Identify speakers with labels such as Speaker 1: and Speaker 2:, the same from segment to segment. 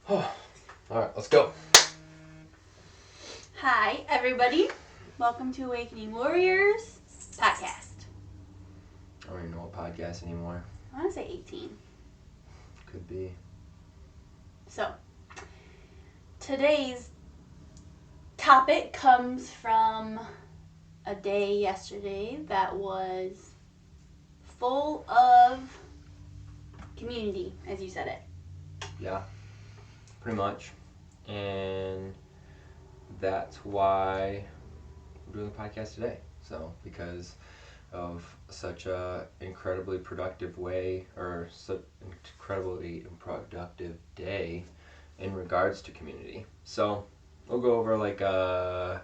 Speaker 1: All right, let's go.
Speaker 2: Hi, everybody. Welcome to Awakening Warriors podcast.
Speaker 1: I don't even know what podcast anymore.
Speaker 2: I want to say 18.
Speaker 1: Could be.
Speaker 2: So, today's topic comes from a day yesterday that was full of community, as you said it.
Speaker 1: Yeah, pretty much. And that's why we're doing the podcast today. So, because of such a incredibly productive way, or such an incredibly productive day in regards to community. So, we'll go over like a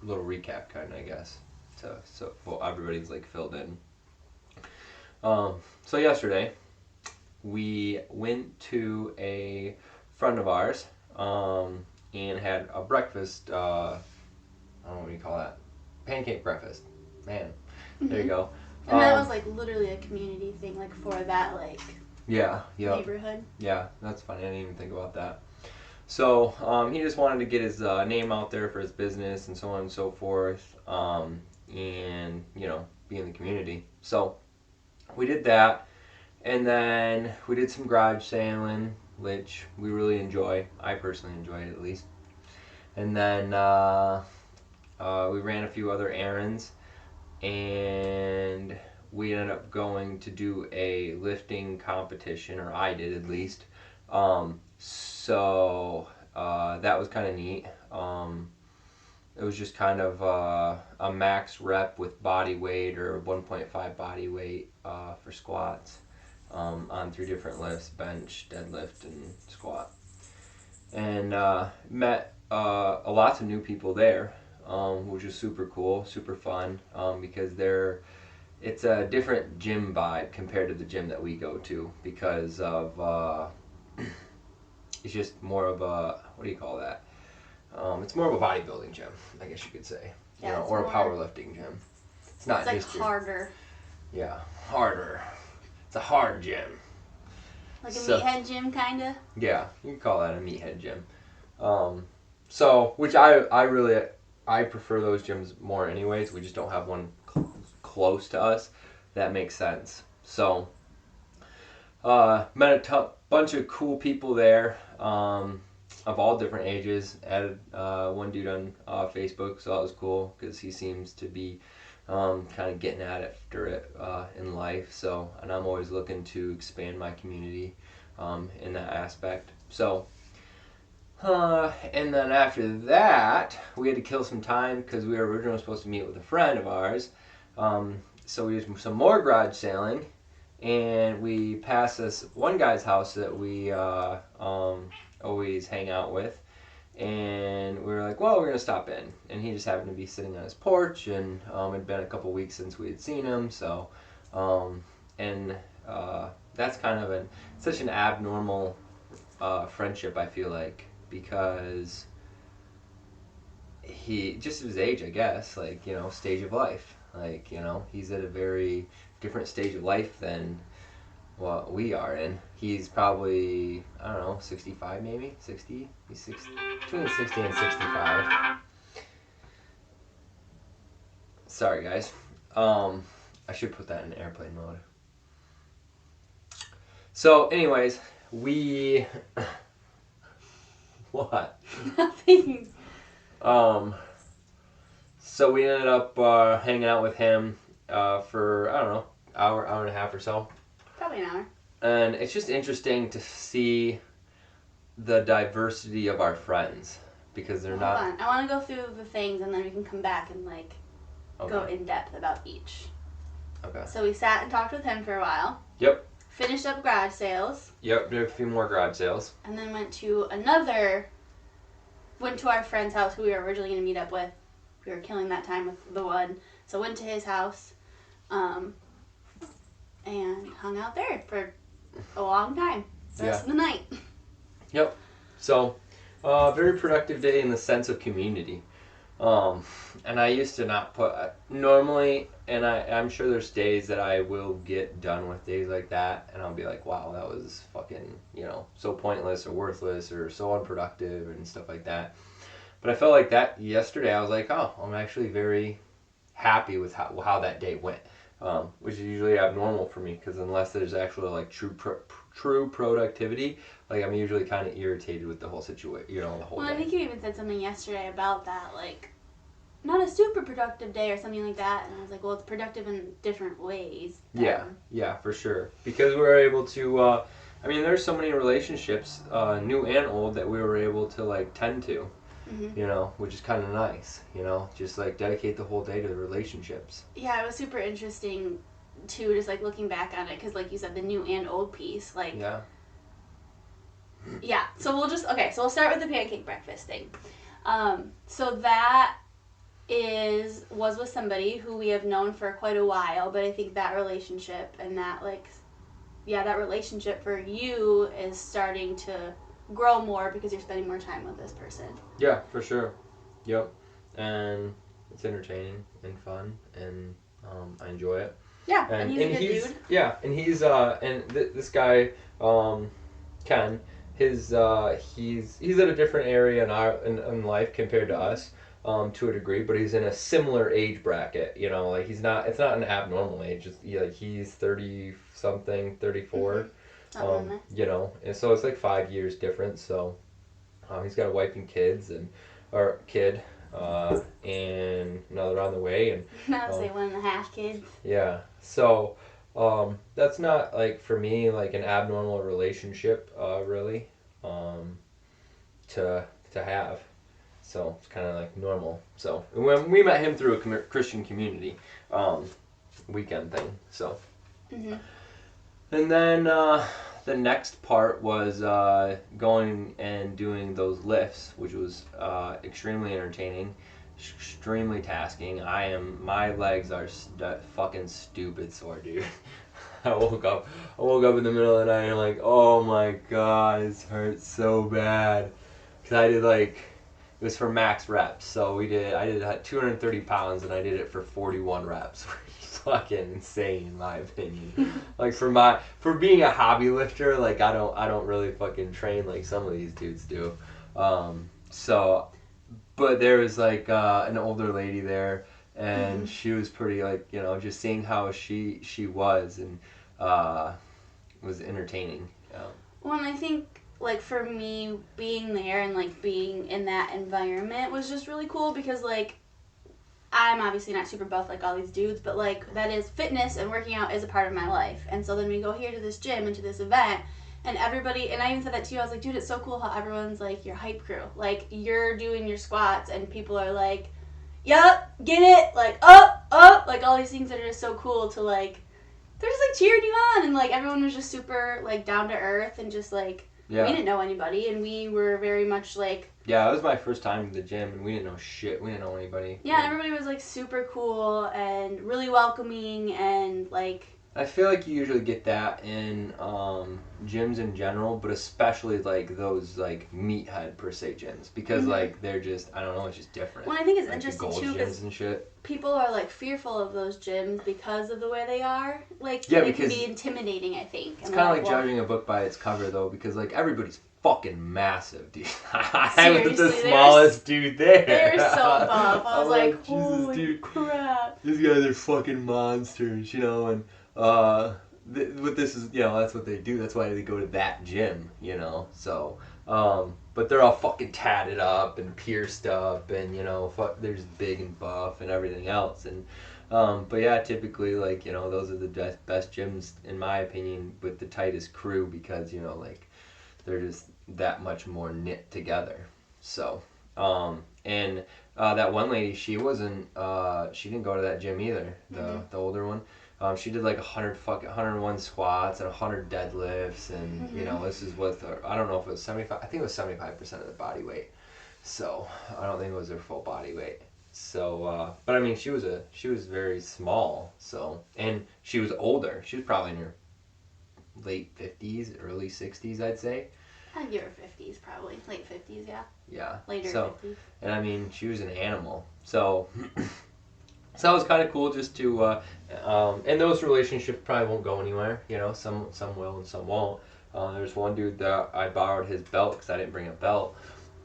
Speaker 1: little recap kind of, I guess. So well, everybody's like filled in. So yesterday, we went to a friend of ours and had a breakfast. I don't know what you call that. Pancake breakfast. Man, there you go.
Speaker 2: And that was like literally a community thing, like for that neighborhood.
Speaker 1: Yeah, that's funny. I didn't even think about that. So he just wanted to get his name out there for his business and so on and so forth, and be in the community. So we did that. And then we did some garage sailing, which we really enjoy. I personally enjoy it, at least. And then we ran a few other errands, and we ended up going to do a lifting competition, or I did at least. So that was kind of neat. It was just kind of a max rep with body weight, or 1.5 body weight for squats. On 3 different lifts: bench, deadlift, and squat. And met lots of new people there, which was super cool, super fun, because it's a different gym vibe compared to the gym that we go to, because of it's just more of a, what do you call that? It's more of a bodybuilding gym, I guess you could say, or a powerlifting gym. It's not
Speaker 2: like
Speaker 1: just
Speaker 2: harder.
Speaker 1: Yeah, harder. It's a hard gym.
Speaker 2: Like a meathead gym, kind of?
Speaker 1: Yeah, you can call that a meathead gym. Which I prefer those gyms more anyways. We just don't have one close to us. That makes sense. So, met a bunch of cool people there, of all different ages. Added one dude on Facebook, so that was cool, because he seems to be kind of getting after it in life. So, and I'm always looking to expand my community in that aspect. So, and then after that, we had to kill some time because we were originally supposed to meet with a friend of ours. So we did some more garage sailing, and we passed this one guy's house that we always hang out with. And we were like, well, we're going to stop in. And he just happened to be sitting on his porch, and it had been a couple weeks since we had seen him. So, that's kind of such an abnormal friendship, I feel like, because he, just his age, I guess, stage of life. He's at a very different stage of life than what we are in. He's probably, I don't know, 65 maybe? 60? He's between 60 and 65. Sorry, guys. I should put that in airplane mode. So, anyways, what?
Speaker 2: Nothing.
Speaker 1: So we ended up hanging out with him for, I don't know, hour and a half or so.
Speaker 2: Probably an hour.
Speaker 1: And it's just interesting to see the diversity of our friends, because they're not...
Speaker 2: Hold on. I want to go through the things, and then we can come back and go in depth about each.
Speaker 1: Okay.
Speaker 2: So we sat and talked with him for a while.
Speaker 1: Yep.
Speaker 2: Finished up garage sales.
Speaker 1: Yep, did a few more garage sales.
Speaker 2: And then went to our friend's house who we were originally going to meet up with. We were killing that time with the one. So went to his house and hung out there for a long time. The rest of the night.
Speaker 1: Yep. So, very productive day in the sense of community. Um, and I used to not put normally, and I'm sure there's days that I will get done with days like that, and I'll be like, wow, that was fucking so pointless or worthless or so unproductive and stuff like that. But I felt like that yesterday. I was like, oh, I'm actually very happy with how that day went, which is usually abnormal for me because unless there's actually like true productivity, like I'm usually kind of irritated with the whole situation, the whole
Speaker 2: Well,
Speaker 1: day.
Speaker 2: I think you even said something yesterday about that, like not a super productive day or something like that. And I was like, well, it's productive in different ways.
Speaker 1: Yeah,
Speaker 2: Then.
Speaker 1: yeah, for sure. Because we were able to. I mean, there's so many relationships, new and old, that we were able to like tend to.
Speaker 2: Mm-hmm.
Speaker 1: Which is kind of nice. Just like dedicate the whole day to the relationships.
Speaker 2: Yeah, it was super interesting too, just like looking back on it, because like you said, the new and old piece, like
Speaker 1: Yeah.
Speaker 2: yeah. So we'll start with the pancake breakfast thing. So that was with somebody who we have known for quite a while, but I think that relationship and that relationship for you is starting to grow more because you're spending more time with this person.
Speaker 1: Yeah, for sure. Yep. And it's entertaining and fun, and I enjoy it.
Speaker 2: Yeah, and
Speaker 1: And
Speaker 2: he's a good
Speaker 1: he's
Speaker 2: dude.
Speaker 1: yeah, and he's this guy Ken, he's at a different area in life compared to us. To a degree, but he's in a similar age bracket. Like he's not. It's not an abnormal age. It's like he's 30 something, 34.
Speaker 2: Something like
Speaker 1: And so it's like 5 years difference. So he's got a wife and kids or kid, and another on the way, and
Speaker 2: that. I'll say 1.5 kids.
Speaker 1: yeah. So that's not like for me like an abnormal relationship, really, um, to have. So it's kind of like normal. So when we met him through a Christian community weekend thing. So
Speaker 2: Mm-hmm.
Speaker 1: and then the next part was going and doing those lifts, which was extremely entertaining, extremely tasking. My legs are fucking stupid sore, dude. I woke up. I woke up in the middle of the night and like, oh my god, this hurts so bad. Cause I did like, it was for max reps. So I did 230 pounds and I did it for 41 reps. Fucking insane in my opinion. Like for being a hobby lifter, like I don't really fucking train like some of these dudes do. So, but there was like an older lady there,
Speaker 2: Mm-hmm.
Speaker 1: and she was pretty like just seeing how she was and uh, was entertaining.
Speaker 2: Well, and I think like for me being there and like being in that environment was just really cool because like I'm obviously not super buff like all these dudes, but like that is fitness and working out is a part of my life. And so then we go here to this gym and to this event and everybody, and I even said that to you, I was like, dude, it's so cool how everyone's like your hype crew. Like you're doing your squats and people are like, yup, get it, like up, like all these things that are just so cool to like, they're just like cheering you on and like everyone was just super like down to earth and just like, we
Speaker 1: Yeah.
Speaker 2: didn't know anybody and we were very much like,
Speaker 1: Yeah, it was my first time to the gym, and we didn't know shit. We didn't know anybody.
Speaker 2: yeah, everybody was like super cool and really welcoming and like,
Speaker 1: I feel like you usually get that in gyms in general, but especially like those like meathead per se gyms because
Speaker 2: mm-hmm.
Speaker 1: like they're just I don't know, it's just different.
Speaker 2: Well, I think it's
Speaker 1: Like the
Speaker 2: interesting
Speaker 1: Gold's
Speaker 2: too
Speaker 1: gyms
Speaker 2: because
Speaker 1: and shit.
Speaker 2: people are like fearful of those gyms because of the way they are. Like,
Speaker 1: Yeah,
Speaker 2: they can
Speaker 1: because
Speaker 2: be intimidating, I think.
Speaker 1: it's kind of like judging a book by its cover though, because like everybody's fucking massive, dude. I was the
Speaker 2: Seriously,
Speaker 1: smallest dude there.
Speaker 2: They're so buff. I was like,
Speaker 1: Jesus,
Speaker 2: holy
Speaker 1: dude.
Speaker 2: crap.
Speaker 1: These guys are fucking monsters, and what this is, that's what they do. That's why they go to that gym, So, but they're all fucking tatted up and pierced up, and they're just big and buff and everything else. And but yeah, typically like those are the best gyms in my opinion with the tightest crew because like they're just that much more knit together. So, and that one lady, she didn't go to that gym either. The older one, she did like 101 squats and 100 deadlifts, and this is with her, I don't know if it was 75. I think it was 75% of the body weight. So I don't think it was her full body weight. So, but I mean, she was very small. So, and she was older. She was probably in her late 50s, early 60s, I'd say.
Speaker 2: I'd give her 50s probably. Late 50s, yeah.
Speaker 1: Yeah.
Speaker 2: Later
Speaker 1: So,
Speaker 2: 50s.
Speaker 1: and I mean, she was an animal. So, so that was kind of cool just to, and those relationships probably won't go anywhere. You know, some will and some won't. There's one dude that I borrowed his belt because I didn't bring a belt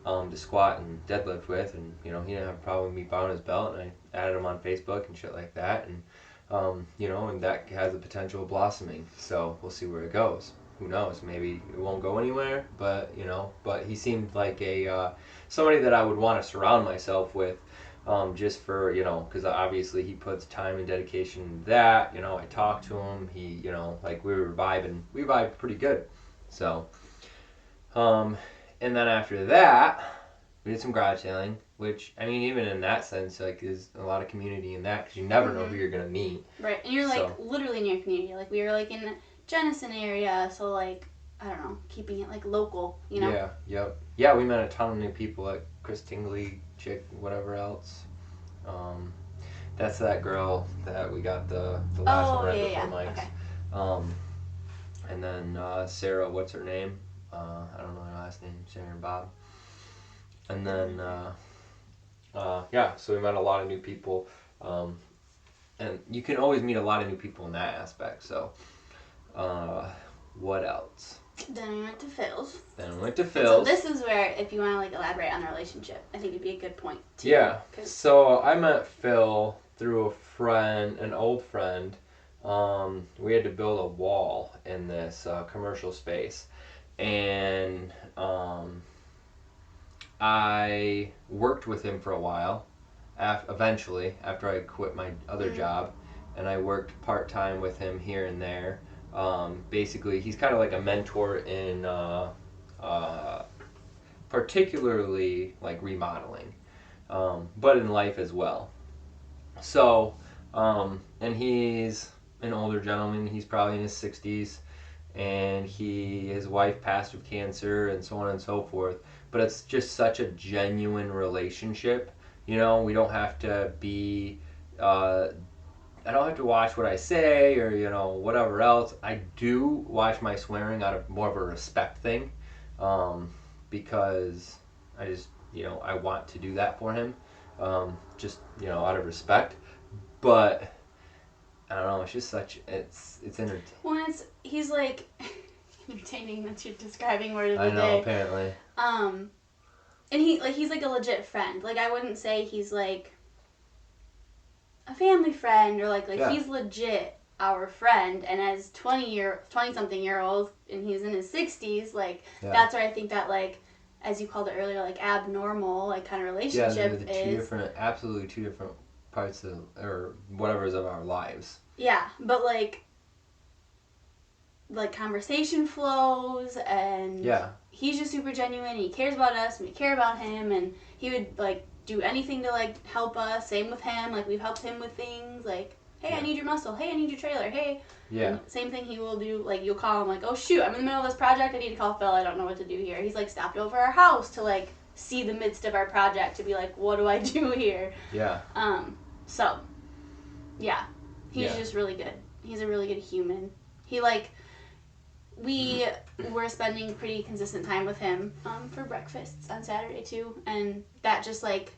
Speaker 1: to squat and deadlift with, and you know he didn't have a problem with me borrowing his belt, and I added him on Facebook and shit like that, and you know, and that has the potential of blossoming. So we'll see where it goes. Who knows? Maybe it won't go anywhere, but you know, but he seemed like a somebody that I would want to surround myself with. Just for, you know, because obviously he puts time and dedication into that. You know, I talked to him. He, you know, like we vibed pretty good. So, um, and then after that, we did some garage sailing, which, I mean, even in that sense, like, there's a lot of community in that because you never know who you're going to meet.
Speaker 2: Right, and you're, like, literally near community. Like, we were, like, in Jenison area, so, like, I don't know, keeping it, like, local, you know?
Speaker 1: Yeah, yep. Yeah, we met a ton of new people, like Chris Tingley, chick, whatever else. Um, that's that girl that we got the last one right before Mike's.
Speaker 2: Okay.
Speaker 1: And then Sarah, what's her name? I don't know her last name, Sarah and Bob. And then, yeah, so we met a lot of new people. And you can always meet a lot of new people in that aspect. So, what else?
Speaker 2: Then we went to Phil's.
Speaker 1: So
Speaker 2: this is where, if you want to, like, elaborate on the relationship, I think it'd be a good point, too.
Speaker 1: Yeah. So I met Phil through a friend, an old friend. We had to build a wall in this commercial space. And I worked with him for a while, eventually, after I quit my other job. And I worked part-time with him here and there. Basically, he's kind of like a mentor in particularly like remodeling, but in life as well. So, and he's an older gentleman. He's probably in his 60s, and his wife passed of cancer, and so on and so forth. But it's just such a genuine relationship. You know, we don't have to be. I don't have to watch what I say or, you know, whatever else. I do watch my swearing out of more of a respect thing, because I just, you know, I want to do that for him, just, you know, out of respect. But I don't know. It's just it's entertaining.
Speaker 2: Well, he's like entertaining. That's your describing word of the
Speaker 1: day. I know,
Speaker 2: day.
Speaker 1: apparently.
Speaker 2: And he's like a legit friend. Like, I wouldn't say he's like a family friend or like yeah. He's legit our friend. And as 20-something year old, and he's in his 60s, like that's where I think that, like, as you called it earlier, like abnormal, like kind of relationship
Speaker 1: absolutely two different parts of, or whatever is of our lives.
Speaker 2: Yeah, but like conversation flows, and he's just super genuine. He cares about us, and we care about him, and he would like do anything to like help us. Same with him, like we've helped him with things like, hey, I need your muscle, hey, I need your trailer, hey. And same thing he will do, like you'll call him like, oh shoot, I'm in the middle of this project, I need to call Phil, I don't know what to do here. He's like stopped over our house to like see the midst of our project to be like, what do I do here? So yeah, he's just really good. He's a really good human. He like, we were spending pretty consistent time with him for breakfasts on Saturday too, and that just like,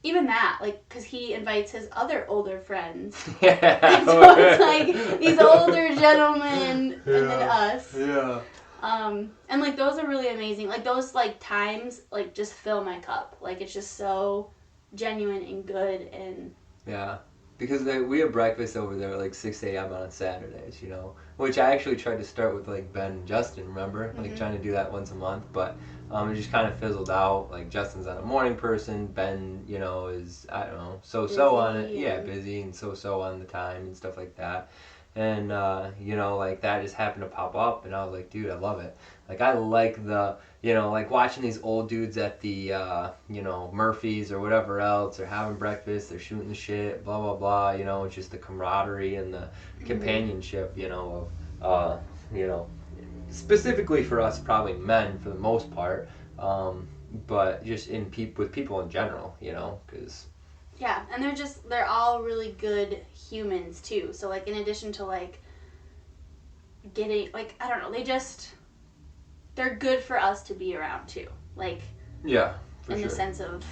Speaker 2: even that, like, because he invites his other older friends. And so it's like these older gentlemen and then us.
Speaker 1: Yeah.
Speaker 2: And like those are really amazing. Like those like times like just fill my cup. Like it's just so genuine and good and.
Speaker 1: Yeah. Because we have breakfast over there at like 6 a.m. on Saturdays, you know, which I actually tried to start with like Ben and Justin, remember? Like trying to do that once a month, but it just kind of fizzled out. Like Justin's not a morning person, Ben, you know, is, I don't know, so-so on it. Yeah, busy and so-so on the time and stuff like that. And, you know, like that just happened to pop up and I was like, dude, I love it. Like I like the, you know, like watching these old dudes at the, you know, Murphy's or whatever else. They're having breakfast, they're shooting the shit, blah, blah, blah. You know, it's just the camaraderie and the companionship, you know, of, you know, specifically for us, probably men for the most part. But just with people in general, you know, because...
Speaker 2: Yeah, and they're all really good humans, too. So, like, in addition to, like, getting, like, I don't know, they're good for us to be around too. Like
Speaker 1: Yeah, for
Speaker 2: in
Speaker 1: sure.
Speaker 2: the sense of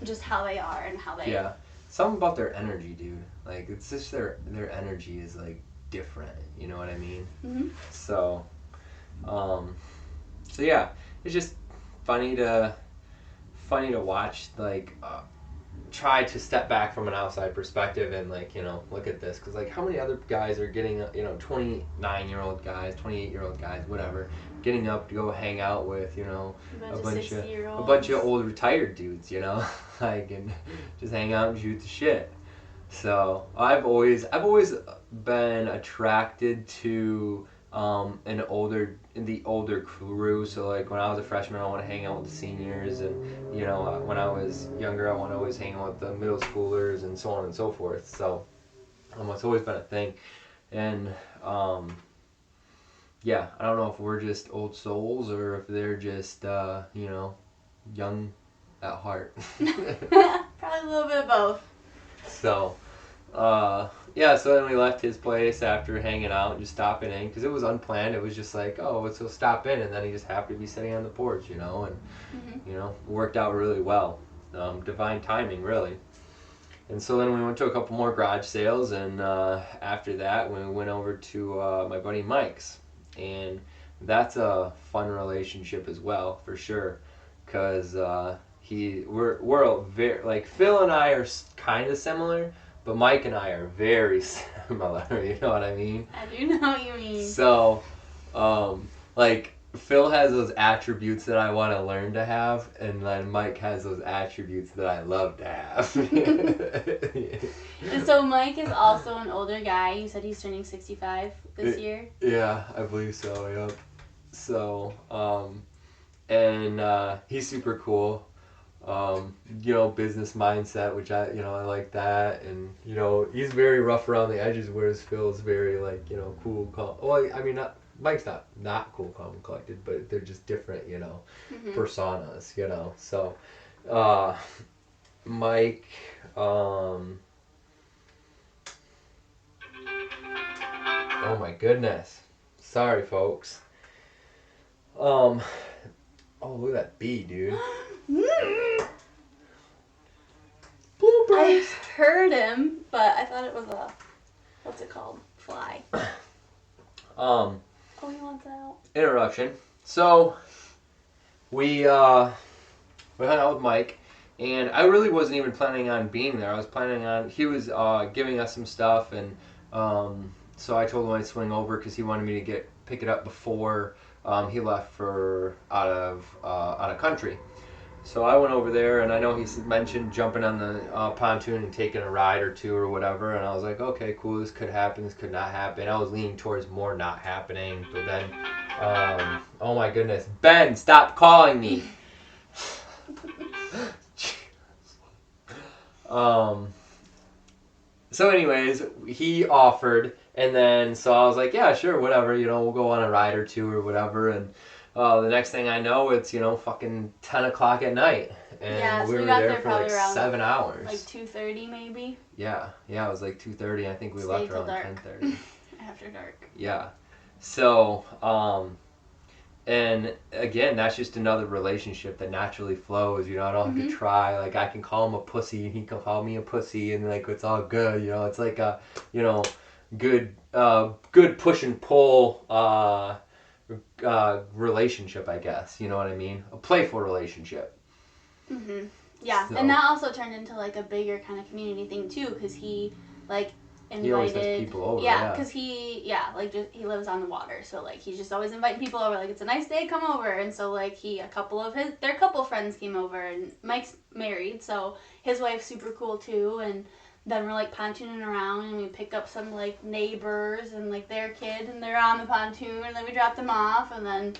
Speaker 2: just how they are and how they.
Speaker 1: Yeah, something about their energy, dude. Like it's just their energy is like different. You know what I mean?
Speaker 2: Mhm.
Speaker 1: So, um, so yeah, it's just funny to watch like try to step back from an outside perspective and like look at this because like how many other guys are getting 29-year-old guys, 28-year-old guys, whatever, getting up to go hang out with
Speaker 2: A
Speaker 1: a
Speaker 2: bunch of
Speaker 1: bunch of
Speaker 2: 60-year-olds.
Speaker 1: old retired dudes, like and just hang out and shoot the shit. So I've always been attracted to the older crew. So like when I was a freshman, I want to hang out with the seniors, and when I was younger, I want to always hang out with the middle schoolers, and so on and so forth. So it's always been a thing, and yeah, I don't know if we're just old souls or if they're just young at heart.
Speaker 2: Probably a little bit of both.
Speaker 1: So, yeah, so then we left his place after hanging out, just stopping in, because it was unplanned. It was just like, oh, let's go stop in, and then he just happened to be sitting on the porch, and, worked out really well. Divine timing, really. And so then we went to a couple more garage sales, and after that, we went over to my buddy Mike's. And that's a fun relationship as well, for sure, because we're very like Phil and I are kind of similar, but Mike and I are very similar. You know what I mean?
Speaker 2: I do know what you mean.
Speaker 1: So, like Phil has those attributes that I want to learn to have, and then Mike has those attributes that I love to have.
Speaker 2: So Mike is also an older guy. You said he's turning 65 this year.
Speaker 1: Yeah, I believe so. Yep. So, and he's super cool. Business mindset, which I like that, and he's very rough around the edges, whereas Phil's very like cool, calm. Well, I mean, Mike's not cool, calm, and collected, but they're just different, personas, So, Mike, oh my goodness, sorry, folks. Oh, look at that bee, dude.
Speaker 2: I heard him, but I thought it was a, what's it called? Fly. Oh, he wants out.
Speaker 1: Interruption. So we hung out with Mike, and I really wasn't even planning on being there. I was planning on he was giving us some stuff, and so I told him I'd swing over because he wanted me to pick it up before he left for out of country. So I went over there, and I know he mentioned jumping on the pontoon and taking a ride or two or whatever, and I was like, okay, cool, this could happen, this could not happen. I was leaning towards more not happening, but then, oh my goodness, Ben, stop calling me. So anyways, he offered, and then so I was like, yeah, sure, whatever, we'll go on a ride or two or whatever, and the next thing I know, it's fucking 10 o'clock at night, and
Speaker 2: Yeah, so
Speaker 1: we were
Speaker 2: got
Speaker 1: there for like
Speaker 2: around
Speaker 1: 7 hours.
Speaker 2: Like 2:30 maybe.
Speaker 1: Yeah, it was like 2:30. I think we
Speaker 2: Stayed
Speaker 1: left
Speaker 2: till
Speaker 1: around
Speaker 2: dark.
Speaker 1: 10:30.
Speaker 2: After dark.
Speaker 1: Yeah, so and again, that's just another relationship that naturally flows. I don't have to try. Like I can call him a pussy, and he can call me a pussy, and like it's all good. It's like a good push and pull relationship, I guess. You know what I mean? A playful relationship.
Speaker 2: Mhm. Yeah,
Speaker 1: So,
Speaker 2: and that also turned into like a bigger kind of community thing too, because he like invited.
Speaker 1: he always has people over.
Speaker 2: Yeah, because he lives on the water, so like he's just always inviting people over. Like it's a nice day, come over. And so like their couple friends came over, and Mike's married, so his wife's super cool too, and. Then we're like pontooning around, and we pick up some like neighbors and like their kid, and they're on the pontoon, and then we drop them off, and then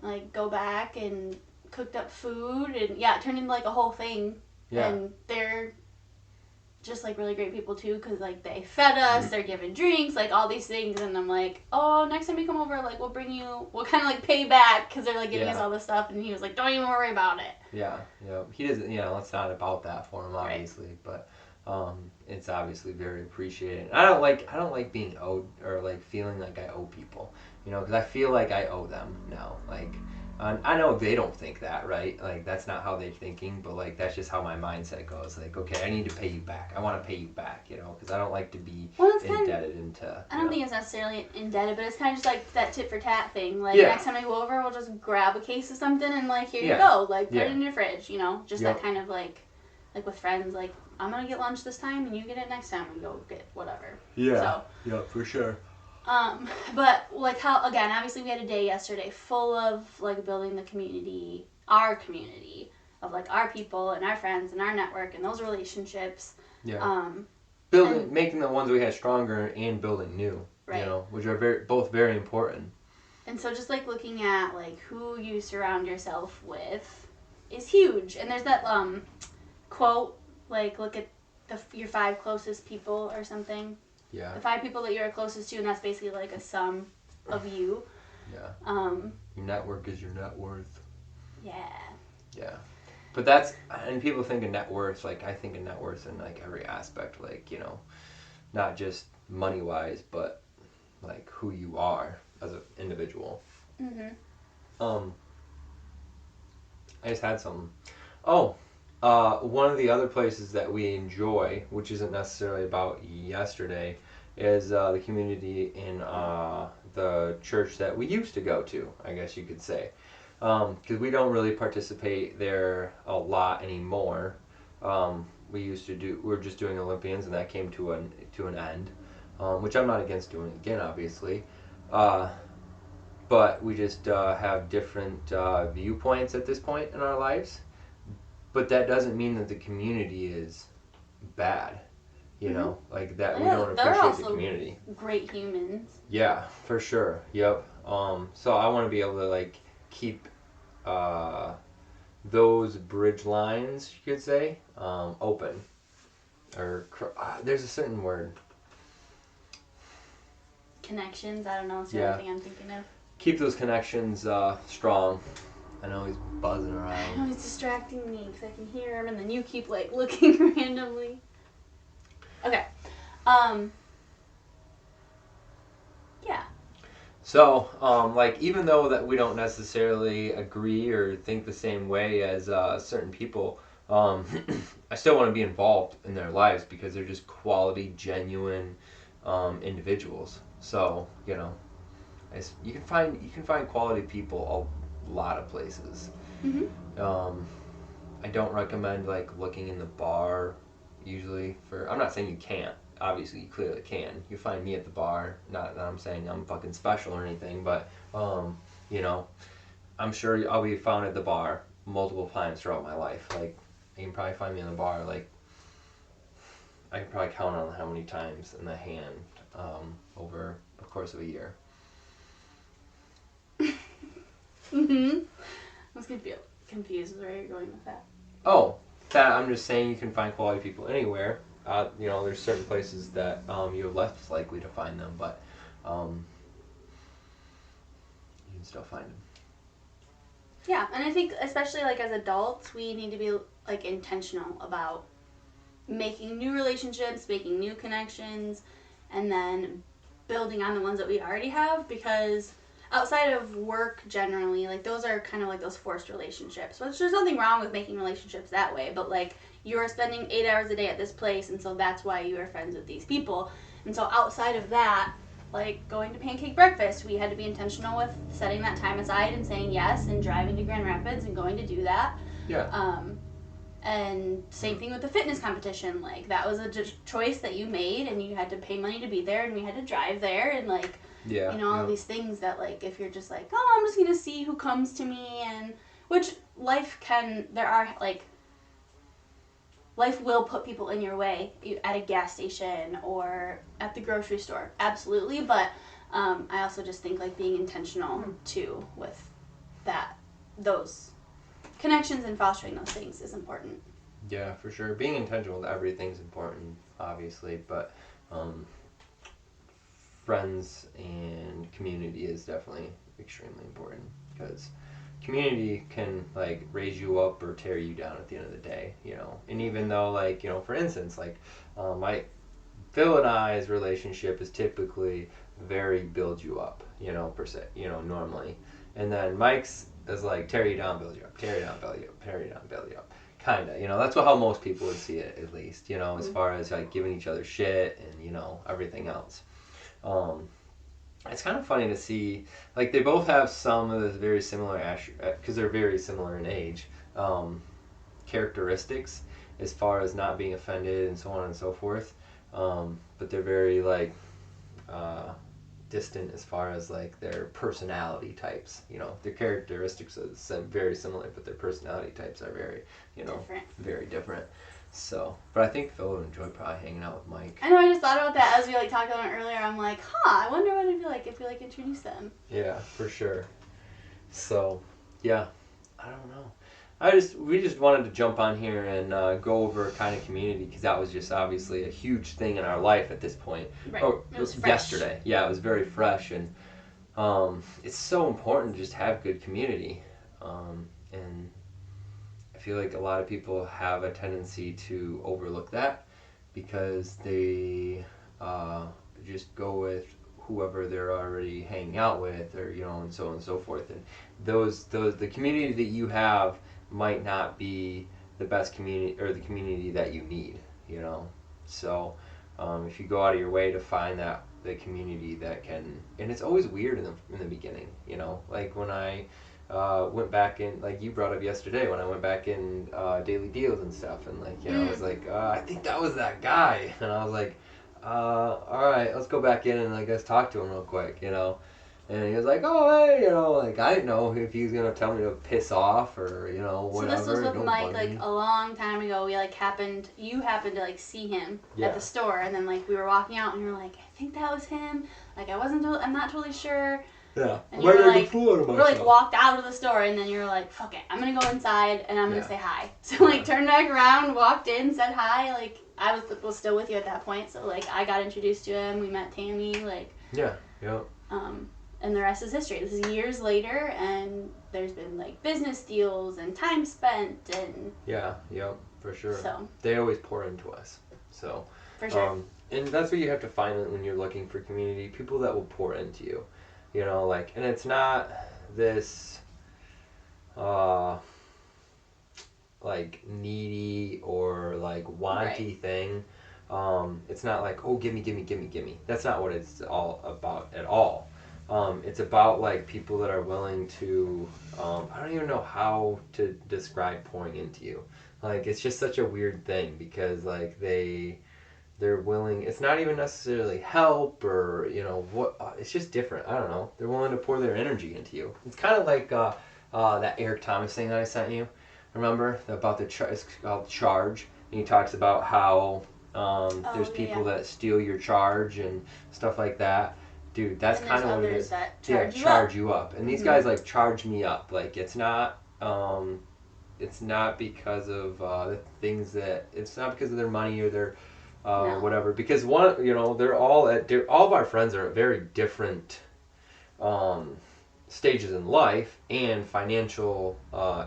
Speaker 2: like go back and cooked up food, and it turned into like a whole thing.
Speaker 1: Yeah.
Speaker 2: And they're just like really great people too, because like they fed us, they're giving drinks, like all these things, and I'm like, oh, next time you come over, like we'll kind of like pay back, because they're like giving us all this stuff, and he was like, don't even worry about it.
Speaker 1: Yeah. He doesn't. It's not about that for him, obviously, but. It's obviously very appreciated. I don't like being owed or like feeling like I owe people, you know, because I feel like I owe them now. Like, I know they don't think that, right? Like that's not how they're thinking, but like that's just how my mindset goes. Like, okay, I need to pay you back. I want to pay you back, you know, because I don't like to be
Speaker 2: Well, it's kind of,
Speaker 1: indebted into.
Speaker 2: I don't think it's necessarily indebted, but it's kind of just like that tit for tat thing. Like
Speaker 1: Yeah,
Speaker 2: next time I go over, we'll just grab a case of something and like here you
Speaker 1: yeah,
Speaker 2: go, like put it
Speaker 1: yeah,
Speaker 2: in your fridge. You know, just
Speaker 1: yep,
Speaker 2: that kind of like with friends, like I'm gonna get lunch this time and you get it next time and go get whatever.
Speaker 1: yeah,
Speaker 2: So,
Speaker 1: yeah, for sure.
Speaker 2: but like how again, obviously we had a day yesterday full of like building the community, our community of like our people and our friends and our network and those relationships.
Speaker 1: Yeah.
Speaker 2: Um,
Speaker 1: Building,
Speaker 2: and
Speaker 1: making the ones we had stronger and building new, you
Speaker 2: right.
Speaker 1: know, which are both very important.
Speaker 2: And so just like looking at like who you surround yourself with is huge. And there's that quote like look at your 5 closest people or something.
Speaker 1: Yeah.
Speaker 2: The 5 people that you're closest to, and that's basically like a sum of you.
Speaker 1: Yeah.
Speaker 2: Um,
Speaker 1: Your network is your net worth.
Speaker 2: yeah.
Speaker 1: Yeah. But that's, and people think of net worth, like I think of net worth in like every aspect, like, you know, not just money wise, but like who you are as an individual.
Speaker 2: Mhm.
Speaker 1: Um, I just had some. Oh, one of the other places that we enjoy, which isn't necessarily about yesterday, is the community in the church that we used to go to, I guess you could say. Because we don't really participate there a lot anymore. We used to do, we were just doing Olympians, and that came to an end, which I'm not against doing again, obviously. Uh, but we just have different viewpoints at this point in our lives. But that doesn't mean that the community is bad. You
Speaker 2: Mhm.
Speaker 1: know, like that we
Speaker 2: Yeah,
Speaker 1: don't
Speaker 2: they're
Speaker 1: appreciate the
Speaker 2: also
Speaker 1: community.
Speaker 2: great humans.
Speaker 1: Yeah, for sure. Yep. So I want to be able to like keep uh, those bridge lines, you could say, open. Or there's a certain word.
Speaker 2: Connections. I don't know. It's the only
Speaker 1: Yeah.
Speaker 2: thing I'm thinking of.
Speaker 1: Keep those connections strong. I know he's buzzing
Speaker 2: I
Speaker 1: around.
Speaker 2: know he's distracting me because I can hear him, and then you keep like looking randomly. Okay. Um. Yeah.
Speaker 1: So, like, even though that we don't necessarily agree or think the same way as certain people, I still want to be involved in their lives because they're just quality, genuine individuals. So, you know, you can find quality people a lot of places.
Speaker 2: Mhm.
Speaker 1: Um, I don't recommend like looking in the bar usually for. I'm not saying you can't. Obviously, you clearly can. You find me at the bar. Not that I'm saying I'm fucking special or anything, but you know, I'm sure I'll be found at the bar multiple times throughout my life. Like, you can probably find me in the bar. Like, I can probably count on how many times in the hand over the course of a year.
Speaker 2: Mhm. I was confused with where you're going with that.
Speaker 1: Oh, that I'm just saying you can find quality people anywhere. You know, there's certain places that you're less likely to find them, but um, you can still find them.
Speaker 2: Yeah, and I think especially like as adults, we need to be like intentional about making new relationships, making new connections, and then building on the ones that we already have because outside of work generally, like those are kind of like those forced relationships. Which there's nothing wrong with making relationships that way, but like you are spending 8 hours a day at this place and so that's why you are friends with these people. And so outside of that, like going to pancake breakfast, we had to be intentional with setting that time aside and saying yes and driving to Grand Rapids and going to do that.
Speaker 1: Yeah.
Speaker 2: And same thing with the fitness competition. Like that was a choice that you made, and you had to pay money to be there, and we had to drive there, and like,
Speaker 1: Yeah.
Speaker 2: you know, all these things that like if you're just like, oh, I'm just gonna see who comes to me, and which life can there are like life will put people in your way at a gas station or at the grocery store, absolutely. But I also just think like being intentional too with that those connections and fostering those things is important.
Speaker 1: Yeah, for sure. Being intentional with everything's important, obviously, but friends and community is definitely extremely important because community can like raise you up or tear you down at the end of the day, you know. And even
Speaker 2: Mm-hmm.
Speaker 1: though, like, you know, for instance, like my Phil and I's relationship is typically very build you up, you know, per se, you know, normally. And then Mike's is like tear you down, build you up, tear you down, build you up, tear you down, build you up. Kinda, you know, that's how most people would see it, at least, you know, as
Speaker 2: Mm-hmm.
Speaker 1: far as like giving each other shit and, you know, everything else. Um, it's kind of funny to see, like, they both have some of the very similar, because they're very similar in age, um, characteristics as far as not being offended and so on and so forth. But they're very, like, uh, distant as far as like their personality types. You know, their characteristics are very similar, but their personality types are very, you know,
Speaker 2: Different.
Speaker 1: very different. So, but I think Phil would enjoy probably hanging out with Mike.
Speaker 2: I know. I just thought about that as we like talked about it earlier. I'm like, huh. I wonder what it'd be like if we like introduce them.
Speaker 1: Yeah, for sure. So, yeah, I don't know. We just wanted to jump on here and go over kind of community because that was just obviously a huge thing in our life at this point.
Speaker 2: Right.
Speaker 1: Oh,
Speaker 2: It was fresh.
Speaker 1: yesterday. Yeah, it was very fresh, and it's so important to just have good community. And I feel like a lot of people have a tendency to overlook that because they uh, just go with whoever they're already hanging out with, or, you know, and so on and so forth. And those the community that you have might not be the best community or the community that you need, you know. So if you go out of your way to find that the community that can, and it's always weird in the beginning, you know, like when I went back in, like you brought up yesterday, when I went back in Daily Deals and stuff, and like, you know, I was like, I think that was that guy, and I was like, all right, let's go back in and, like, let's talk to him real quick, you know. And he was like, oh, hey, you know, like, I didn't know if he was going to tell me to piss off or, you know,
Speaker 2: So
Speaker 1: whatever.
Speaker 2: this was with
Speaker 1: Don't
Speaker 2: Mike
Speaker 1: bug
Speaker 2: like
Speaker 1: me.
Speaker 2: a long time ago. We like you happened to like see him
Speaker 1: Yeah.
Speaker 2: at the store, and then like we were walking out, and you were like, I think that was him. Like I'm not totally sure.
Speaker 1: Yeah.
Speaker 2: And you were like, we
Speaker 1: of
Speaker 2: like walked out of the store, and then you were like, fuck it, I'm gonna go inside and I'm gonna
Speaker 1: Yeah.
Speaker 2: say hi. So like turned back around, walked in, said hi. Like I was still with you at that point, so like I got introduced to him. We met Tammy, like
Speaker 1: Yeah, yeah.
Speaker 2: and the rest is history. This is years later, and there's been like business deals and time spent, and
Speaker 1: Yeah, yep, for sure.
Speaker 2: so
Speaker 1: They always pour into us. So,
Speaker 2: for sure.
Speaker 1: and that's what you have to find when you're looking for community, people that will pour into you. You know, like, and it's not this, uh, like, needy or, like, wanty thing. It's not like, oh, gimme, gimme, gimme, gimme. That's not what it's all about at all. It's about, like, people that are willing to, I don't even know how to describe pouring into you. Like, it's just such a weird thing because, like, they're willing, it's not even necessarily help or, you know, what, it's just different. I don't know. They're willing to pour their energy into you. It's kind of like that Eric Thomas thing that I sent you. Remember about it's called Charge, and he talks about how there's people that steal your charge and stuff like that. Dude, that's
Speaker 2: And
Speaker 1: kind
Speaker 2: there's
Speaker 1: of what it
Speaker 2: others
Speaker 1: is.
Speaker 2: that
Speaker 1: Yeah,
Speaker 2: charge you
Speaker 1: charge
Speaker 2: up.
Speaker 1: you up. And these
Speaker 2: Mhm.
Speaker 1: guys like charge me up. Like it's not because of the things that, it's not because of their money or their
Speaker 2: No.
Speaker 1: whatever. Because one, you know, all of our friends are at very different um, stages in life and financial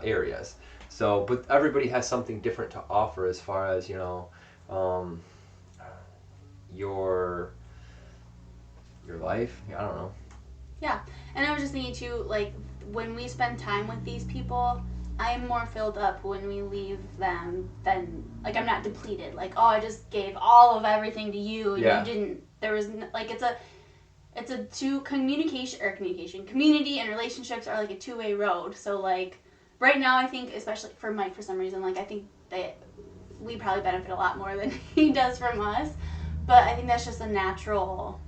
Speaker 1: areas. So, but everybody has something different to offer as far as, you know, um, your life. I don't know.
Speaker 2: Yeah, and I was just thinking too, like when we spend time with these people, I am more filled up when we leave them than like I'm not depleted. Like, oh, I just gave all of everything to you, and
Speaker 1: Yeah.
Speaker 2: you didn't. There was like it's a two communication community and relationships are like a two-way road. So like right now, I think especially for Mike for some reason, like I think that we probably benefit a lot more than he does from us, but I think that's just a natural,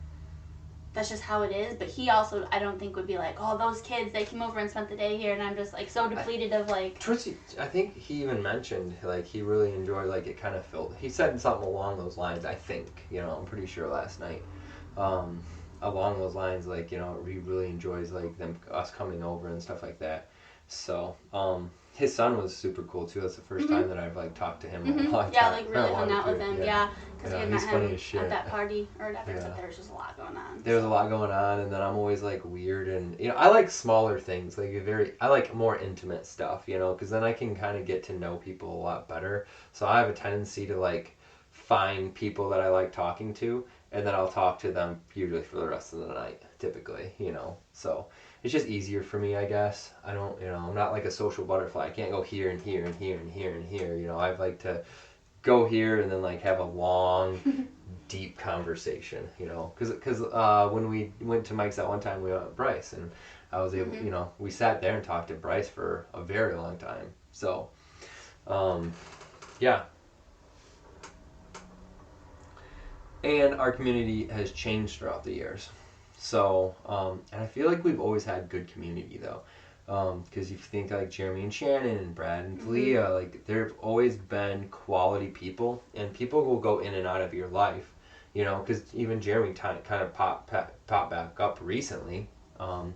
Speaker 2: that's just how it is. But he also, I don't think would be like, oh, those kids, they came over and spent the day here, and I'm just like so depleted of like.
Speaker 1: I think he even mentioned like he really enjoyed, like, it kind of felt. He said something along those lines. I think, you know, I'm pretty sure last night. Um, Along those lines, like, you know, he really enjoys like us coming over and stuff like that. So His son was super cool too. That's the first
Speaker 2: Mhm.
Speaker 1: time that I've like talked to him in a
Speaker 2: Mhm.
Speaker 1: long
Speaker 2: Yeah,
Speaker 1: time.
Speaker 2: like
Speaker 1: In
Speaker 2: really
Speaker 1: a
Speaker 2: hung
Speaker 1: longer
Speaker 2: out with
Speaker 1: period.
Speaker 2: him.
Speaker 1: Yeah.
Speaker 2: Yeah, because we
Speaker 1: Yeah,
Speaker 2: had
Speaker 1: he's
Speaker 2: met
Speaker 1: funny
Speaker 2: him
Speaker 1: as
Speaker 2: at
Speaker 1: shit.
Speaker 2: that party or whatever.
Speaker 1: Yeah.
Speaker 2: So there was just a lot going on.
Speaker 1: There's a
Speaker 2: So.
Speaker 1: lot going on, and then I'm always like weird, and I like smaller things, like I like more intimate stuff, because then I can kind of get to know people a lot better. So I have a tendency to like find people that I like talking to, and then I'll talk to them usually for the rest of the night, typically. So it's just easier for me, I guess. I don't, I'm not like a social butterfly. I can't go here and here and here and here and here. I like to go here and then like have a long deep conversation, because when we went to Mike's that one time, we went with Bryce, and I was able,
Speaker 2: Mhm.
Speaker 1: we sat there and talked to Bryce for a very long time. So, um, yeah, and our community has changed throughout the years. So, and I feel like we've always had good community though. Because if you think like Jeremy and Shannon and Brad and
Speaker 2: Mhm.
Speaker 1: Talia, like there've always been quality people, and people will go in and out of your life, because even Jeremy kind of popped back up recently, um,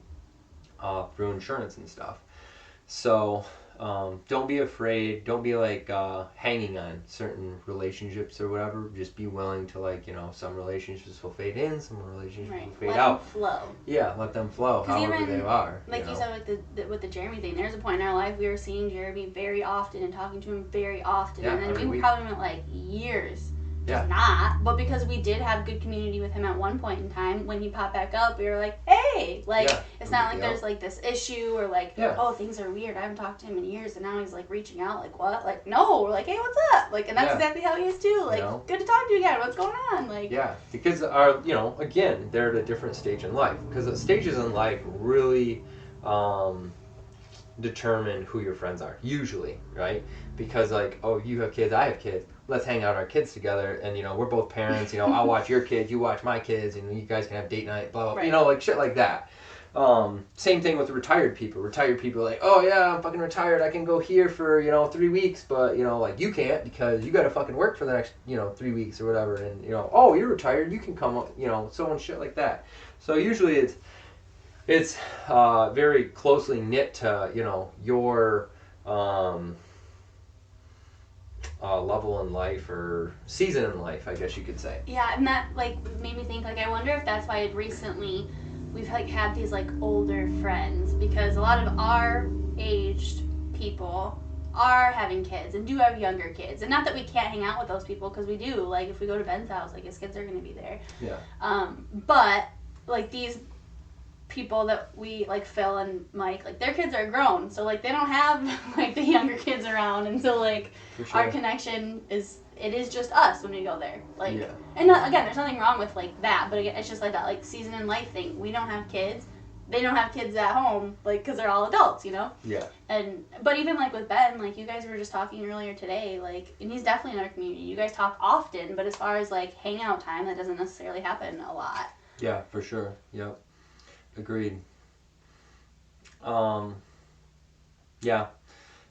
Speaker 1: through insurance and stuff. So don't be afraid. Don't be like hanging on certain relationships or whatever. Just be willing to like some relationships will fade in, some relationships
Speaker 2: Right.
Speaker 1: will fade
Speaker 2: Let them
Speaker 1: out.
Speaker 2: flow.
Speaker 1: Yeah, let them flow
Speaker 2: Because
Speaker 1: however they
Speaker 2: even
Speaker 1: are.
Speaker 2: like you said with the Jeremy thing, there's a point in our life we were seeing Jeremy very often and talking to him very often,
Speaker 1: Yeah,
Speaker 2: and then
Speaker 1: every
Speaker 2: we
Speaker 1: week.
Speaker 2: probably went like years
Speaker 1: Yeah.
Speaker 2: just not. But because we did have good community with him at one point in time, when he popped back up, we were like, hey, like
Speaker 1: Yeah,
Speaker 2: it's
Speaker 1: no
Speaker 2: not
Speaker 1: big
Speaker 2: like
Speaker 1: deal.
Speaker 2: there's like this issue or like
Speaker 1: Yeah.
Speaker 2: oh things are weird. I haven't talked to him in years, and now he's like reaching out. Like what? Like no, we're like hey, what's up? Like and that's
Speaker 1: Yeah.
Speaker 2: exactly how he is too. Like good to talk to you again. What's going on? Like
Speaker 1: Yeah, because again, they're at a different stage in life. Because the stages in life really um, determine who your friends are. Usually, right? Because like, oh, you have kids, I have kids. Let's hang out our kids together, and we're both parents. I'll watch your kids, you watch my kids, and you guys can have date night. Blah blah.
Speaker 2: Right.
Speaker 1: Like shit like that. Same thing with retired people. Retired people are like, oh yeah, I'm fucking retired. I can go here for 3 weeks, but like you can't because you got to fucking work for the next 3 weeks or whatever. And oh, you're retired. You can come. So and shit like that. So usually it's very closely knit to your um, level in life or season in life, I guess you could say.
Speaker 2: Yeah, and that like made me think like I wonder if that's why recently we've like had these like older friends because a lot of our aged people are having kids and do have younger kids and not that we can't hang out with those people because we do like if we go to Ben's house like his kids are going to be there
Speaker 1: Yeah.
Speaker 2: But like these people that we like Phil and Mike like their kids are grown so like they don't have like the younger kids around and so like
Speaker 1: For sure.
Speaker 2: our connection is it is just us when we go there like
Speaker 1: Yeah.
Speaker 2: and not, again there's nothing wrong with like that but again, it's just like that like season in life thing we don't have kids they don't have kids at home like because they're all adults
Speaker 1: Yeah.
Speaker 2: and but even like with Ben like you guys were just talking earlier today like and he's definitely in our community you guys talk often but as far as like hangout time that doesn't necessarily happen a lot.
Speaker 1: Yeah, for sure. Yep. Agreed. Um, yeah.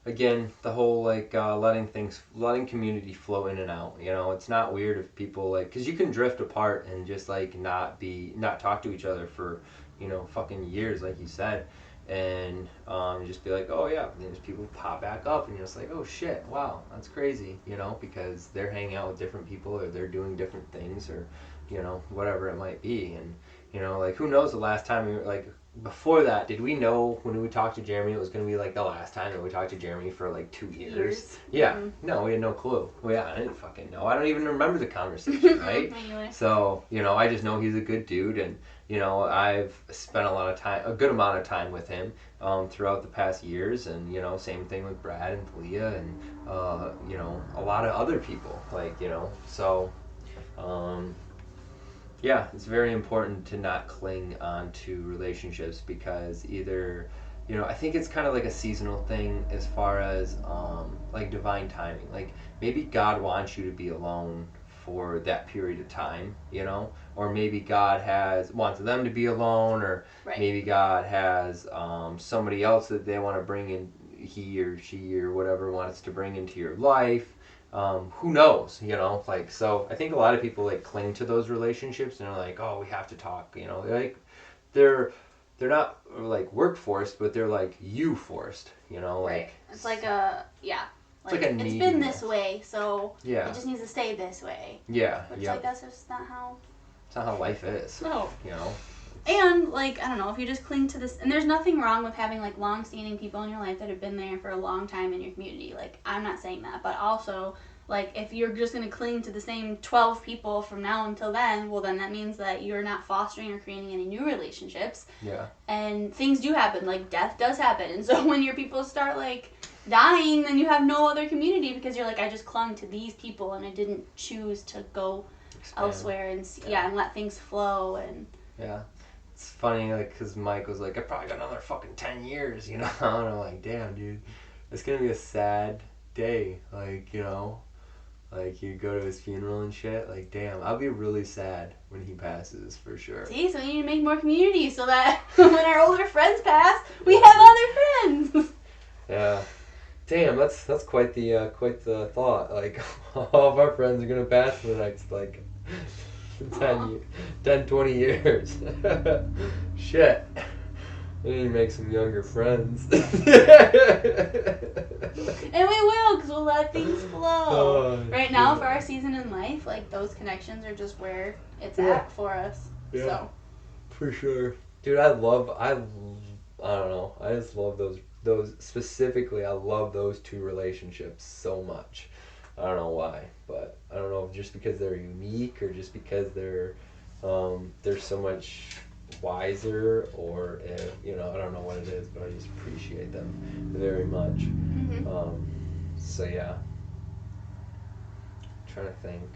Speaker 1: Again, the whole like letting community flow in and out. It's not weird if people like, cause you can drift apart and just like not talk to each other for, fucking years, like you said, and just be like, oh yeah, and then just people pop back up, and you're just like, oh shit, wow, that's crazy, because they're hanging out with different people or they're doing different things or, whatever it might be, and like who knows the last time we were like before that, did we know when we talked to Jeremy it was going to be like the last time that we talked to Jeremy for like 2 years? Yeah.
Speaker 2: Mm-hmm.
Speaker 1: No, we had no clue. Well, yeah, I didn't fucking know. I don't even remember the conversation, right? So, I just know he's a good dude and, I've spent a good amount of time with him throughout the past years and, same thing with Brad and Talia and, a lot of other people. Like, so, yeah, it's very important to not cling on to relationships because either, I think it's kind of like a seasonal thing as far as like divine timing. Like maybe God wants you to be alone for that period of time, or maybe God wants them to be alone, or
Speaker 2: Right.
Speaker 1: maybe God has somebody else that they want to bring in, he or she or whatever wants to bring into your life. Who knows, like, so I think a lot of people like cling to those relationships and they're like, oh, we have to talk, like they're they're not like work forced, but they're like you forced.
Speaker 2: Right. It's like a
Speaker 1: it's like a
Speaker 2: it's been
Speaker 1: neediness.
Speaker 2: this way, so
Speaker 1: Yeah.
Speaker 2: it just needs to stay this way.
Speaker 1: Yeah.
Speaker 2: Which
Speaker 1: Yeah.
Speaker 2: like that's just not how.
Speaker 1: It's not how life is.
Speaker 2: No.
Speaker 1: You know.
Speaker 2: And like I don't know if you just cling to this, and there's nothing wrong with having like long-standing people in your life that have been there for a long time in your community. Like I'm not saying that, but also like if you're just gonna cling to the same 12 people from now until then, well then that means that you're not fostering or creating any new relationships.
Speaker 1: Yeah.
Speaker 2: And things do happen, like death does happen, and so when your people start like dying, then you have no other community because you're like I just clung to these people and I didn't choose to go elsewhere and and let things flow and.
Speaker 1: Yeah. It's funny, like, because Mike was like, I probably got another fucking 10 years, And I'm like, damn, dude, it's going to be a sad day. Like, like, you go to his funeral and shit. Like, damn, I'll be really sad when he passes, for sure.
Speaker 2: See, so we need to make more communities so that when our older friends pass, we have other friends.
Speaker 1: Yeah. Damn, that's quite the thought. Like, all of our friends are going to pass in the next, like... 20 years. Shit. We need to make some younger friends.
Speaker 2: And we will, because we'll let things flow.
Speaker 1: Oh,
Speaker 2: right now, for our season in life, like, those connections are just where it's at for us.
Speaker 1: Yeah.
Speaker 2: So.
Speaker 1: For sure. Dude, I don't know. I just love those specifically, I love those two relationships so much. I don't know why, but I don't know if just because they're unique or just because they're so much wiser or if, I don't know what it is, but I just appreciate them very much.
Speaker 2: Mm-hmm.
Speaker 1: So yeah, I'm trying to think.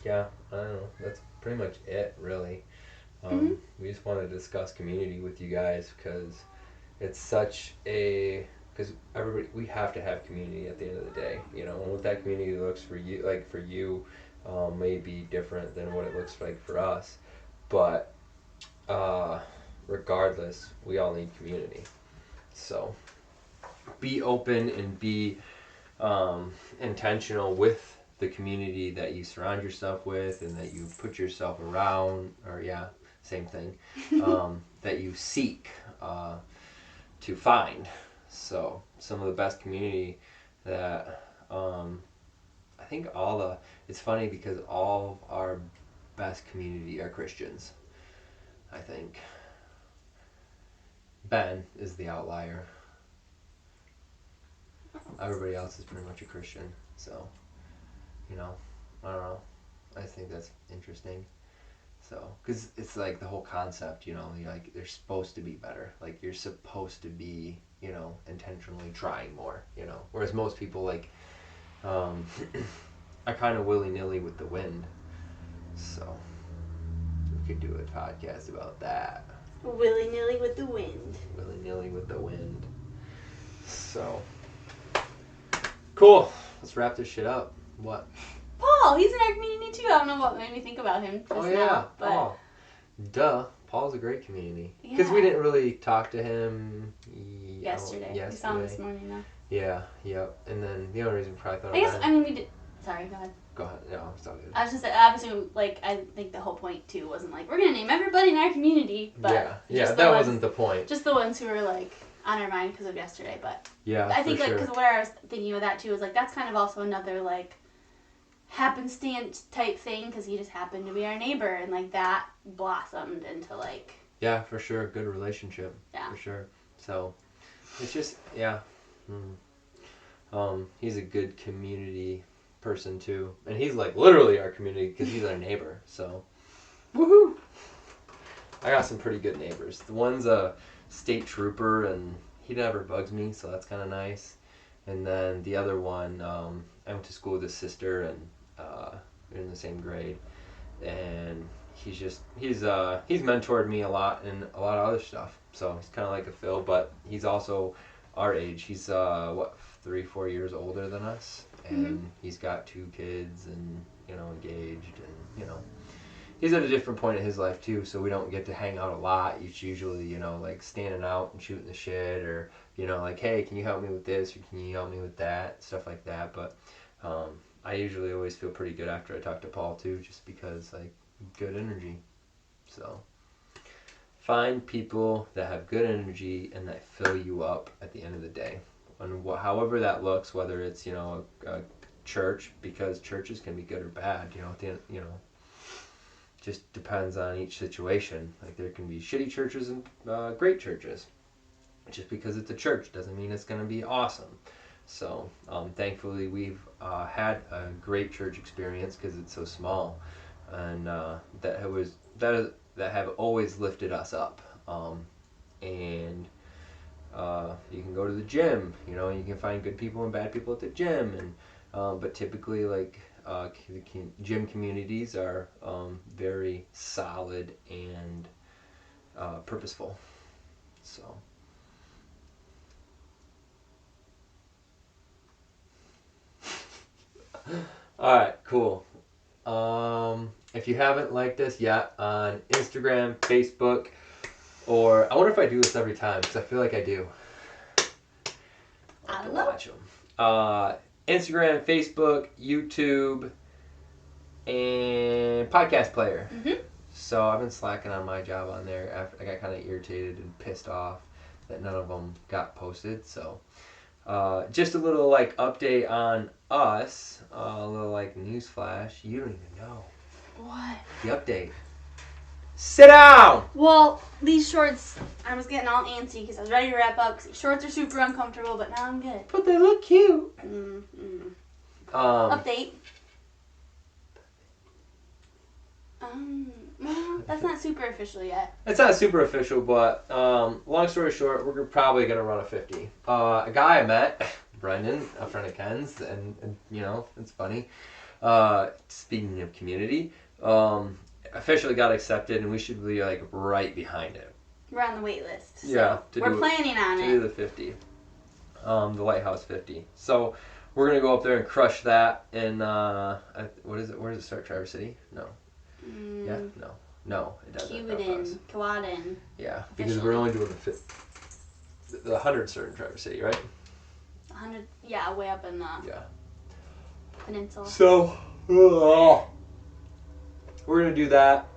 Speaker 1: Yeah, I don't know. That's pretty much it, really.
Speaker 2: Mm-hmm.
Speaker 1: We just want to discuss community with you guys because it's such a... Because we have to have community at the end of the day, and what that community looks for you, like for you, may be different than what it looks like for us. But regardless, we all need community. So be open and be intentional with the community that you surround yourself with and that you put yourself around, or same thing, that you seek to find. So some of the best community that I think it's funny because all of our best community are Christians. I think Ben is the outlier. Everybody else is pretty much a Christian. So, I don't know. I think that's interesting. So, because it's like the whole concept, you're like, they're supposed to be better. Like, you're supposed to be, intentionally trying more, Whereas most people, like, are kind of willy-nilly with the wind. So, we could do a podcast about that.
Speaker 2: Willy-nilly with the wind.
Speaker 1: Willy-nilly with the wind. So, cool. Let's wrap this shit up. What?
Speaker 2: Paul, he's in our community too. I don't know what made me think about him just now. But
Speaker 1: Paul. Duh. Paul's a great community. Because we didn't really talk to him
Speaker 2: yesterday. We saw him this morning though.
Speaker 1: Yeah, yep. And then the only reason we probably thought
Speaker 2: we did. Sorry, go ahead.
Speaker 1: Go ahead. No, I'm sorry.
Speaker 2: I was just saying, obviously, like, I think the whole point too wasn't like, we're gonna name everybody in our community, but
Speaker 1: that wasn't the point.
Speaker 2: Just the ones who were like on our mind because of yesterday, but
Speaker 1: yeah,
Speaker 2: I think
Speaker 1: for
Speaker 2: like
Speaker 1: sure.
Speaker 2: because what I was thinking of that too is like that's kind of also another like happenstance type thing because he just happened to be our neighbor and like that blossomed into like
Speaker 1: for sure, good relationship. Yeah, for sure. So it's just he's a good community person too, and he's like literally our community because he's our neighbor. So woohoo! I got some pretty good neighbors. The one's a state trooper and he never bugs me, so that's kind of nice. And then the other one, I went to school with his sister and we're in the same grade, and he's mentored me a lot in a lot of other stuff. So he's kind of like a Phil, but he's also our age. He's 3-4 years older than us, and he's got 2 kids and engaged, and he's at a different point in his life too, so we don't get to hang out a lot. It's usually like standing out and shooting the shit, or like, hey, can you help me with this, or can you help me with that, stuff like that. But I usually always feel pretty good after I talk to Paul too, just because like good energy. So find people that have good energy and that fill you up at the end of the day. And however that looks, whether it's, a church, because churches can be good or bad, at the end, just depends on each situation. Like there can be shitty churches and great churches. Just because it's a church doesn't mean it's going to be awesome. So thankfully we've had a great church experience because it's so small, and that have always lifted us up. And you can go to the gym. You can find good people and bad people at the gym, and but typically like gym communities are very solid and purposeful. So. All right, cool. If you haven't liked us yet on Instagram, Facebook, or I wonder if I do this every time because I feel like I do.
Speaker 2: I don't know.
Speaker 1: Watch them. Instagram, Facebook, YouTube, and podcast player.
Speaker 2: Mm-hmm.
Speaker 1: So I've been slacking on my job on there. After I got kind of irritated and pissed off that none of them got posted. So just a little like update on us. A little like news flash. You don't even know.
Speaker 2: What?
Speaker 1: The update. Sit down!
Speaker 2: Well, these shorts, I was getting all antsy because I was ready to wrap up because these shorts are super uncomfortable, but now I'm good.
Speaker 1: But they look cute.
Speaker 2: Mm-hmm.
Speaker 1: Update.
Speaker 2: Update. Well, that's not super official yet.
Speaker 1: It's not super official, but long story short, we're probably going to run a 50. A guy I met, Brendan, a friend of Ken's, and it's funny. Speaking of community, officially got accepted, and we should be like right behind it.
Speaker 2: We're on the wait list. So
Speaker 1: yeah.
Speaker 2: we're planning on it.
Speaker 1: To do the 50. The Lighthouse 50. So we're going to go up there and crush that in, what is it? Where does it start? Traverse City? No. Yeah? No, it doesn't.
Speaker 2: Kewadin.
Speaker 1: Yeah, because we're only doing the 100 start in Traverse City, right?
Speaker 2: 100, yeah, way up in the peninsula.
Speaker 1: So, we're going to do that.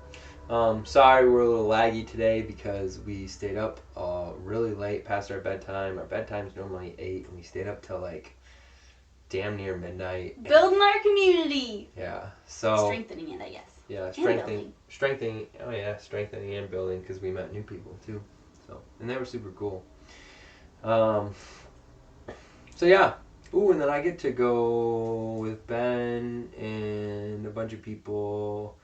Speaker 1: Sorry we're a little laggy today because we stayed up really late past our bedtime. Our bedtime's normally 8, and we stayed up till like damn near midnight.
Speaker 2: Building our community.
Speaker 1: Yeah, so...
Speaker 2: Strengthening it, I guess.
Speaker 1: Yeah, strengthening and building because we met new people too, so and they were super cool. So yeah, and then I get to go with Ben and a bunch of people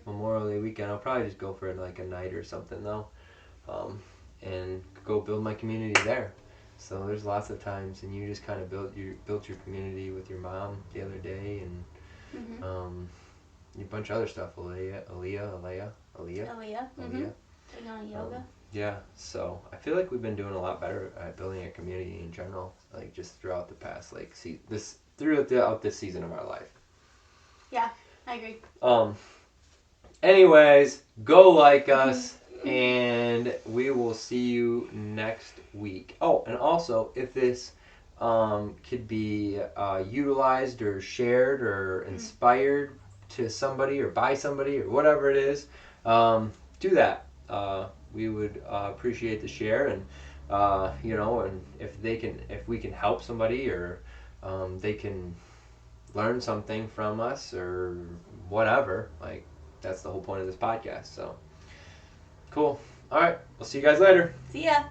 Speaker 1: Memorial Day weekend. I'll probably just go for like a night or something though, and go build my community there. So there's lots of times, and you just kind of built your community with your mom the other day, and a bunch of other stuff. Aaliyah.
Speaker 2: Mm-hmm. Taking on yoga.
Speaker 1: Yeah, so I feel like we've been doing a lot better at building a community in general, like just throughout the past, like throughout this season of our life.
Speaker 2: Yeah, I agree.
Speaker 1: Anyways, go like us, and we will see you next week. Oh, and also, if this could be utilized or shared or inspired to somebody or by somebody or whatever it is, do that. We would appreciate the share, and and if we can help somebody or they can learn something from us or whatever, like that's the whole point of this podcast. So cool. All right, we'll see you guys later.
Speaker 2: See ya.